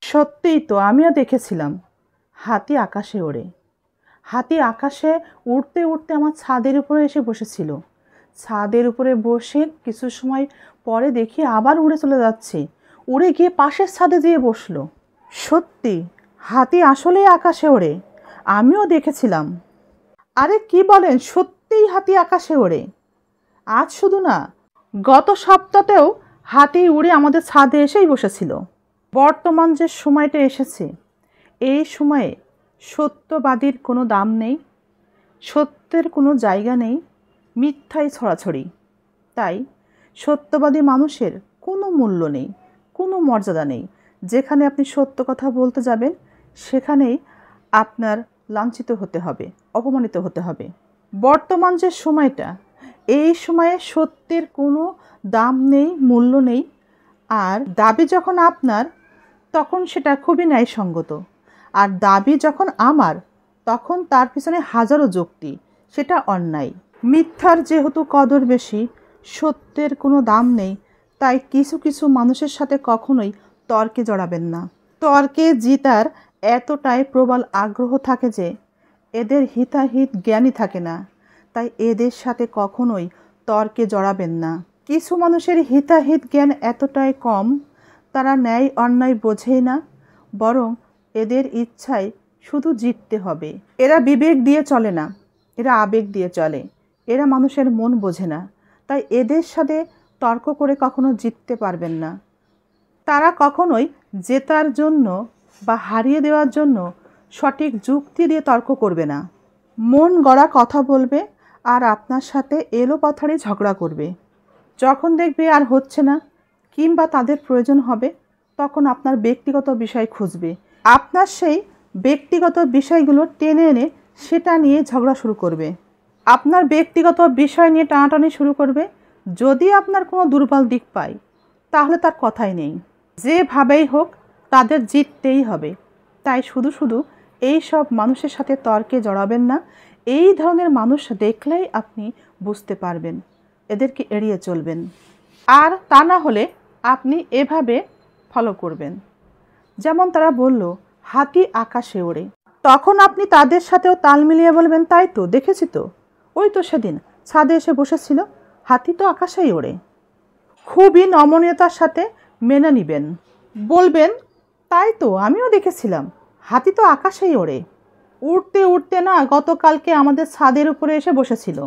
সত্যিই তো, আমিও দেখেছিলাম হাতি আকাশে ওড়ে। হাতি আকাশে উড়তে উড়তে আমার ছাদের উপরে এসে বসেছিল। ছাদের উপরে বসে কিছু সময় পরে দেখি আবার উড়ে চলে যাচ্ছে, উড়ে গিয়ে পাশের ছাদে যেয়ে বসলো। সত্যি হাতি আসলেই আকাশে ওড়ে, আমিও দেখেছিলাম। আরে কি বলেন, সত্যিই হাতি আকাশে ওড়ে? আজ শুধু না, গত সপ্তাহতেও হাতি উড়ে আমাদের ছাদে এসেই বসেছিল। বর্তমান যে সময়টা এসেছে, এই সময়ে সত্যবাদীর কোনো দাম নেই, সত্যের কোনো জায়গা নেই, মিথ্যাই ছড়াছড়ি। তাই সত্যবাদী মানুষের কোনো মূল্য নেই, কোনো মর্যাদা নেই। যেখানে আপনি সত্য কথা বলতে যাবেন, সেখানেই আপনার লাঞ্ছিত হতে হবে, অপমানিত হতে হবে। বর্তমান যে সময়টা, এই সময়ে সত্যের কোনো দাম নেই, মূল্য নেই। আর দাবি যখন আপনার, তখন সেটা খুবই ন্যায়সঙ্গত। আর দাবি যখন আমার, তখন তার পিছনে হাজারো যুক্তি, সেটা অন্যায়। মিথ্যার যেহেতু কদর বেশি, সত্যের কোনো দাম নেই, তাই কিছু কিছু মানুষের সাথে কখনোই তর্কে জড়াবেন না। তর্কে জিতার এতটাই প্রবল আগ্রহ থাকে যে এদের হিতাহিত জ্ঞানই থাকে না। তাই এদের সাথে কখনোই তর্কে জড়াবেন না। কিছু মানুষের হিতাহিত জ্ঞান এতটাই কম, তারা ন্যায় অন্যায় বোঝেই না, বরং এদের ইচ্ছায় শুধু জিততে হবে। এরা বিবেক দিয়ে চলে না, এরা আবেগ দিয়ে চলে। এরা মানুষের মন বোঝে না। তাই এদের সাথে তর্ক করে কখনো জিততে পারবেন না। তারা কখনোই জেতার জন্য বা হারিয়ে দেওয়ার জন্য সঠিক যুক্তি দিয়ে তর্ক করবে না। মন গড়া কথা বলবে আর আপনার সাথে এলোপাথারি ঝগড়া করবে। যখন দেখবে আর হচ্ছে না, কিংবা তাদের প্রয়োজন হবে, তখন আপনার ব্যক্তিগত বিষয় খুঁজবে। আপনার সেই ব্যক্তিগত বিষয়গুলো টেনে এনে সেটা নিয়ে ঝগড়া শুরু করবে। আপনার ব্যক্তিগত বিষয় নিয়ে টানাটানি শুরু করবে। যদি আপনার কোনো দুর্বল দিক পায়, তাহলে তার কথাই নেই। যেভাবেই হোক তাদের জিততেই হবে। তাই শুধু শুধু এই সব মানুষের সাথে তর্কে জড়াবেন না। এই ধরনের মানুষ দেখলেই আপনি বুঝতে পারবেন, এদেরকে এড়িয়ে চলবেন। আর তা না হলে আপনি এভাবে ফলো করবেন, যেমন তারা বলল হাতি আকাশে ওড়ে, তখন আপনি তাদের সাথেও তাল মিলিয়ে বলবেন, তাই তো, দেখেছি তো, ওই তো সেদিন ছাদে এসে বসেছিল, হাতি তো আকাশেই ওড়ে। খুবই নমনীয়তার সাথে মেনে নেবেন, বলবেন, তাই তো, আমিও দেখেছিলাম, হাতি তো আকাশেই ওড়ে। উড়তে উড়তে না গতকালকে আমাদের ছাদের উপরে এসে বসেছিল।